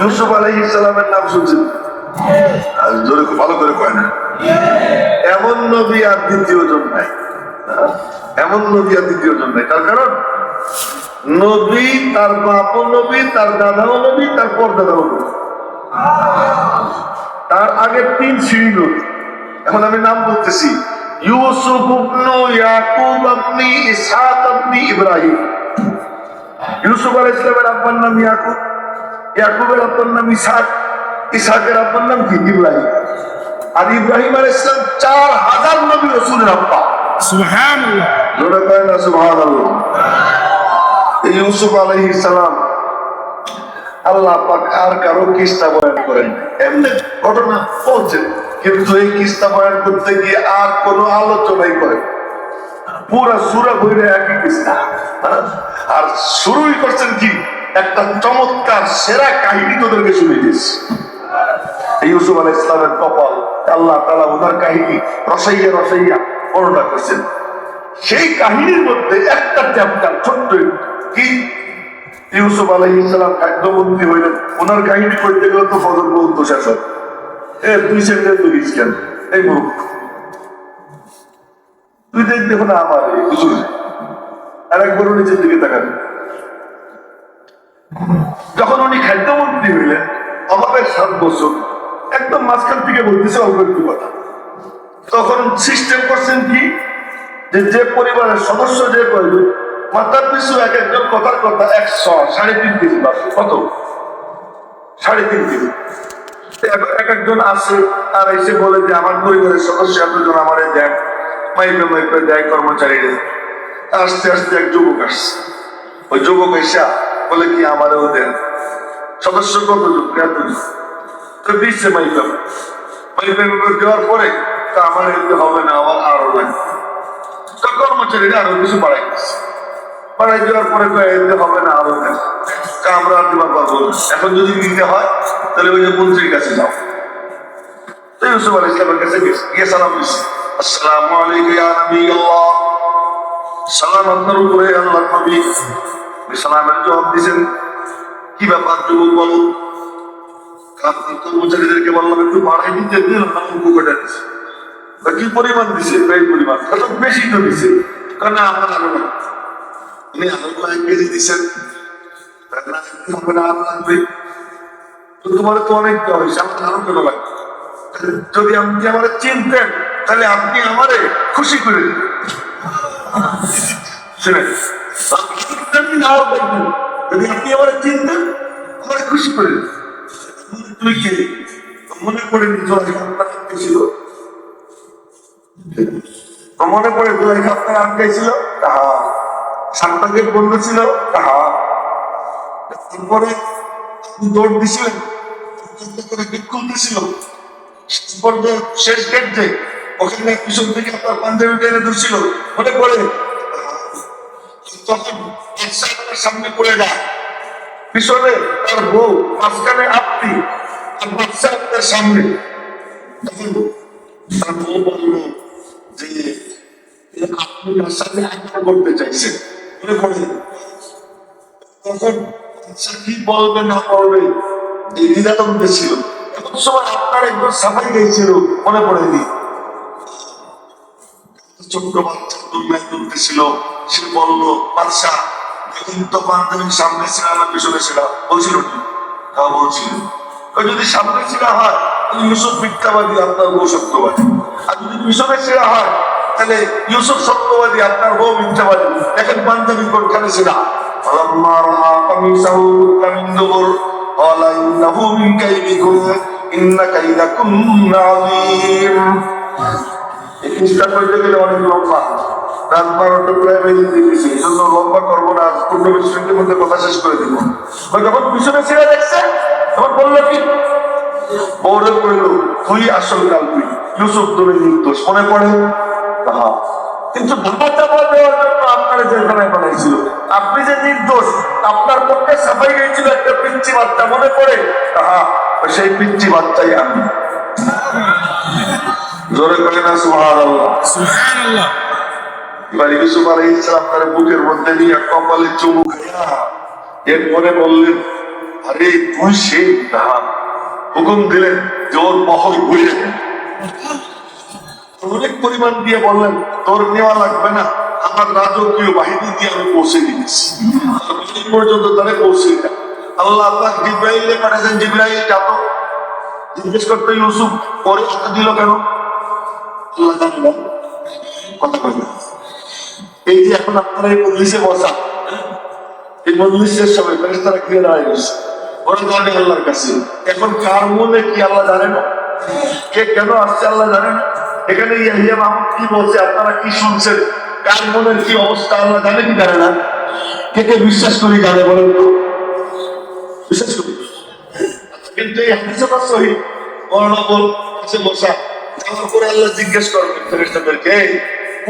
ইউসুফ আলাইহিস সালামের নাম শুনছেন? জোরে ভালো করে কয় না। এমন নবী আর দ্বিতীয় জন নাই, এমন নবী আর দ্বিতীয় জন নাই। তার কারণ নবী, তার বাপও নবী, তার দাদাও নবী, তার পরদাদাও নবী, তার আগে 3 সিঁড়ি নবী। এখন আমি নাম বলতেছি, ইউসুফ ইবনে ইয়াকুব ইবনে ইসহাক ইবনে ইব্রাহিম। ইউসুফ আলাইহিস সালামের আব্বার নাম ইয়াকুব, ইয়াকুবের আব্বার নাম ইসহাক, ইসহাকের আব্বার নাম কি? ইব্রাহিম। আর ইব্রাহিম আলাইহিস সালাম 4000 নবী রাসূলের আব্বা। সুবহানাল্লাহ, জোরে কয় না সুবহানাল্লাহ। ইউসুফ আলাইহিস সালাম আল্লাহ পাক আর কারো কিস্তা বয়ান করেন, এমনি ঘটনা বলছেন, কিন্তু এই কিস্তা বয়ান করতে গিয়ে আর কোনো আলোচনাই করেন। পুরা সূরা বইরে একই কিস্তা, আর শুরুই করছেন কি একটা চমৎকার সেরা কাহিনী তোদেরকে শুনে দিয়েছি। ইউসুফ আলাইহিস সালামের কপাল, আল্লাহ তাআলা ওনার কাহিনী রসাইয়া রসাইয়া বর্ণনা করছেন। সেই কাহিনীর মধ্যে একটা চ্যাপ্টার ছোট্ট কি, ইউসুফ আলাইহিস সালাম খাদ্যমন্ত্রী হইলেন, ওনার কাহিনী করতে গেলে তো ফজর পর্যন্ত শেষ হয়। তুই সেদিন তুলিস কেন? এই মুখ তুই দেখ, দেখো না আমার আর একবার নিচের দিকে তাকান। যখন উনি খাদ্যমন্ত্রী হইলেন, আমাদের 7 বছর, একদম মাঝখান থেকে বলতেছে অল্প একটু কথা। তখন সিস্টেম করছেন কি, যে পরিবারের সদস্য যে কয়জন, মাথার পিছু এক একজন কথার কথা 100, 3.5 কেজি। কত? 3.5 কেজি। এক একজন আসে আর এসে বলে যে আমার পরিবারের সদস্য এতজন আমারে দেন, মাইপে মাইপে দেয় কর্মচারীরা। আস্তে আস্তে এক যুবক আসছে, ওই যুবক এসা বলে কি আমারও দেন। সদস্য কতজন? এতজন। তো দিচ্ছে মাইপে মাইপে দেওয়ার পরে তা আমার এতে হবে না, আমার আরো লাগবে। তো কর্মচারীরা আরো কিছু বাড়াই দিচ্ছে, বাড়াই দেওয়ার পরে এতে হবে না, আরো দেন। তা আমরা আর দিবার পারবো না, এখন যদি দিতে হয় তাহলে ওই যে মন্ত্রীর কাছে যাও। তো ইউসুফ আলাইহিস সালামের কাছে গিয়ে সালাম দিচ্ছে, আসসালামু আলাইকুম ইয়া নবিয়াল্লাহ, সালাম আপনার উপরে আল্লাহর নবী। সালামের জবাব দিয়েছেন, কি ব্যাপার যুবক বলো। কর্মচারীদেরকে বললাম একটু বাড়াই দিতে, দিলাম না, উপকারটা দিচ্ছে। কি পরিমাণ দিছে? এই পরিমাণ। বেশি তো দিছে, কারণ আমার আরো না, উনি আরো 1 কেজি দিচ্ছেন, হবে না আরো লাগবে। তোমার তো অনেক দেওয়া হয়েছে, আমার আরো কেন লাগবে? যদি আপনি আমার চিনতেন তাহলে আপনি আমারে খুশি করে দিন। শুনেন, যদি আপনি আমার চিনতেন, আমার খুশি করে দিন। তুই কে? মনে করে ছিল, মনে পড়ে আপনার আটকাইছিল, তাহা 7 গেট বন্ধ ছিল, তাহা তারপরে দৌড় দিছিলেন, গেট খুলতেছিল, শেষ গেট যে ওখানে পিছন থেকে আপনার পাঞ্জাবি টেনে ধরছিল, মনে পড়ে? তখন সামনে পড়ে যায়, পিছনে তার বউ, মাঝখানে আপনি, আর বাচ্চা আপনার সামনে। তখন তার বউ বলল যে আপনি তার সাথে আক্রমণ করতে চাইছেন, মনে পড়ে? তখন কি বলবে না বলবে এই দ্বিধাদ্বন্দ্বে ছিল। এমন সময় আপনার একজন সাফাই গেছিল, মনে পড়েনি? ছোট্ট বাচ্চা দুনিয়ায় তুলতেছিল, সে বললো বাদশা এখন তো বান্ধবীর সামনে ছিল না পিছনে ছিল, বলছিল কি? তা বলছিল, যদি সামনে ছিল হয় ইউসুফ মিথ্যাবাদী, আপনার বউ সত্যবাদী। আর যদি পিছনে ছিল হয় তাহলে ইউসুফ সত্যবাদী, আপনার বউ মিথ্যাবাদী। দেখেন বান্ধবী কোনখানে ছিল। অনেক লম্বা, রাত 12টা প্রায় বেজে দিয়েছি, এই জন্য লম্বা করবো না, 15-20 মিনিটের মধ্যে কথা শেষ করে দিব। যখন পিছনে ছেড়ে দেখছে তখন বললো কি, বৌরে কইল তুই আসল কালপিট, ইউসুফ তুমি নির্দোষ, মনে পড়ে? হ্যাঁ, কিন্তু ধাপা চাপা দেওয়ার জন্য আপনার জেলখানায় বানাইছিল। আপনি যে নির্দোষ, আপনার পক্ষে সাফাই গিয়েছিল একটা পিচ্চি বাচ্চা, মনে পড়ে? হ্যাঁ, সেই পিচ্চি বাচ্চাই আমি। জোরে করে না সুবহানাল্লাহ। সুবহানাল্লাহ। এবার ইউসুফ আলাইহিস সালাম তার বুকের মধ্যে নিয়ে কপালে চুমু খাইয়া এরপরে বললেন, আরে তুই সেই না, হুকুম দিলেন যে ওর মহল ঘুরে অনেক পরিমাণ দিয়ে বললেন তোর নেওয়া লাগবে না, আমার রাজকীয় বাহিনী দিয়ে আমি পৌঁছে দিয়েছি পর্যন্ত তারা পৌঁছে দেয়। আল্লাহ পাক জিব্রাইলকে পাঠালেন, জিব্রাইল যাত জিজ্ঞেস করতে ইউসুফ পরে কথা দিল কেন? আল্লাহ জানে না, কথা বলবে। এই যে এখন আপনারা এই মজলিসে বসা, এই মজলিসের সময় ফেরেশতারা ঘিরে দাঁড়িয়ে গেছে, ওরা জানে আল্লাহর কাছে। এখন কার মনে কি আল্লাহ জানে না, কে কেন আসছে আল্লাহ জানে না। এখানে ইয়াহিয়া মাহমুদ কি বলছে, আপনারা কি শুনছেন, কার মনের কি অবস্থা আল্লাহ জানে কি জানে না? কে কে বিশ্বাস করি জানে বলেন তো? বিশ্বাস করি, কিন্তু এই হাদিসে বা সহিহ বর্ণবল আছে বসা, যাওয়ার পরে আল্লাহ জিজ্ঞেস করবেন ফেরেশতাদেরকে, এই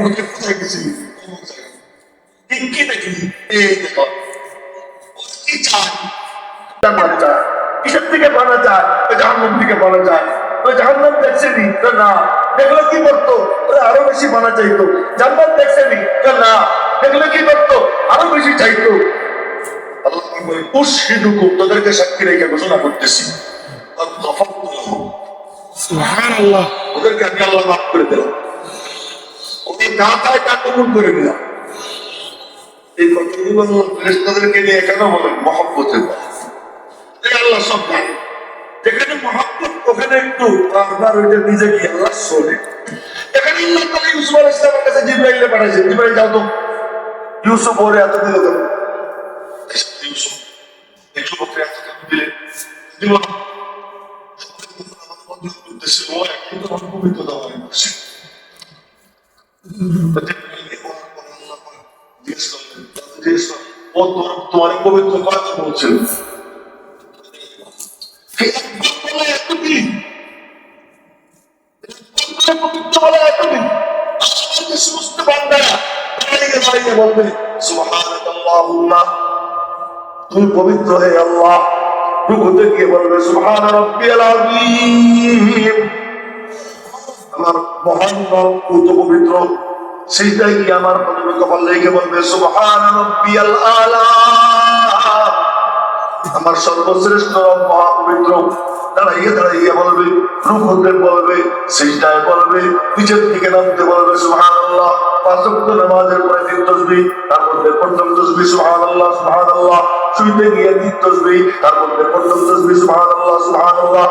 মুখে কোথায় গেছিলি, কি কি দেখলি, এই দেখো কি চায়, জান্নাত চায়, কিসের থেকে বানা যায়, ওই জাহান্নাম থেকে বানা যায়। ওই জাহান্নাম দেখছেনি না, দেখলে কি করতো, আরো বেশি বানা চাইতো। জান্নাত দেখছেনি না, দেখলে কি করতো, আরো বেশি চাইতো। আল্লাহ বলে উশহিদুকুম, তোদেরকে সাক্ষী রেখে ঘোষণা করতেছি, সুবহানাল্লাহ, ওদেরকে আমি আল্লাহ মাফ করে দিলাম, ওদের যা চায় তা কবুল করে দিলাম। এই কথাগুলো আল্লাহ ফেরেশতাদেরকে নিয়ে কেন বলেন? মহব্বতের কথা। আল্লাহ সব জানে, যেখানে মহব্বত ওখানে একটু বারবার ওইটা নিজেকে আল্লাহ শোনে। এখানে আল্লাহ তাআলা ইউসুফ আলাইহিস সালামের কাছে জিবরাইলকে পাঠাইছে, জিবরাইল যাও তো ইউসুফ ওরে এত দিল কেন? ইউসুফ এই যুবককে এত কেন দিলে? দিল না, উদ্দেশ্য ও একই তো পবিত্রতা হয় বসে ও তোমার পবিত্র কথা বলছিল, সমস্ত বান্দারা বলবে সুবহানাল্লাহ, তুমি পবিত্র হে আল্লাহ। রুকুতে গিয়ে বলবে সুবহান রাব্বিয়াল আযীম, আমার মহান রব কত পবিত্র। সেটাই কি আমার প্রতিপক্ষ বললে বলবে সুবহান রাব্বিয়াল আলা, আমার সর্বশ্রেষ্ঠ রব মহা পবিত্র। দাঁড়াইয়ে দাঁড়াইয়ে বলবে, রুকুতে বলবে, সিজদায় বলবে, নিচের দিকে নামতে বলবে সুবহানাল্লাহ। পাঁচ ওয়াক্ত নামাজের পরে 3 তাসবিহ, তার মধ্যে প্রথম তাসবিহ সুবহানাল্লাহ সুবহানাল্লাহ। শুইতে গিয়ে 3 তাসবিহ, তার মধ্যে প্রথম তাসবিহ সুবহানাল্লাহ সুবহানাল্লাহ।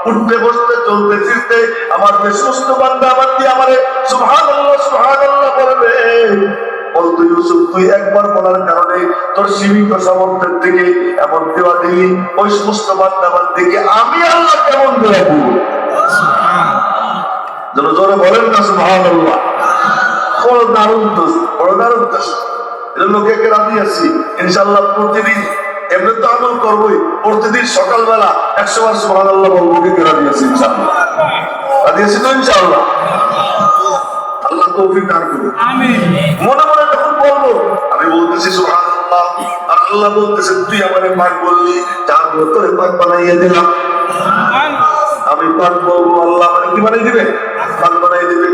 উঠতে বসতে চলতে ফিরতে আমার যে সমস্ত বান্দা বান্দি আমারে সুবহানাল্লাহ সুবহানাল্লাহ বলবে। বলতো ইউসুফ, তুই একবার বলার কারণে তোর সীমিত সামর্থ্যের থেকে এমন দেওয়া দিলি, ওই সমস্ত বান্দা বান্দিকে আমি আল্লাহ কেমন দেওয়া দিব? যেন জোরে বলেন না সুবহানাল্লাহ। বড় দারুণ দোষ, বড় দারুণ দোষ। এর লোকে রাজি আছি ইনশাআল্লাহ। প্রতিদিন এমনি তো আমল করবোই, প্রতিদিন সকালবেলা 100 বার সুবহানাল্লাহ বলবো, কে রাজি আছি ইনশাআল্লাহ? রাজি আছি তো ইনশাআল্লাহ? আল্লাহ তৌফিক দান করুন, আমিন। মনে মনে যখন বলবো, আমি বলতেছি সুবহানাল্লাহ, আর আল্লাহ বলতেছে তুই আমারে পাক বললি, যার তোরে পাক বানাইয়া দিলাম। আমি পাক বলবো, আল্লাহ মানে কি বানাই দিবে? পাক বানাই দিবে।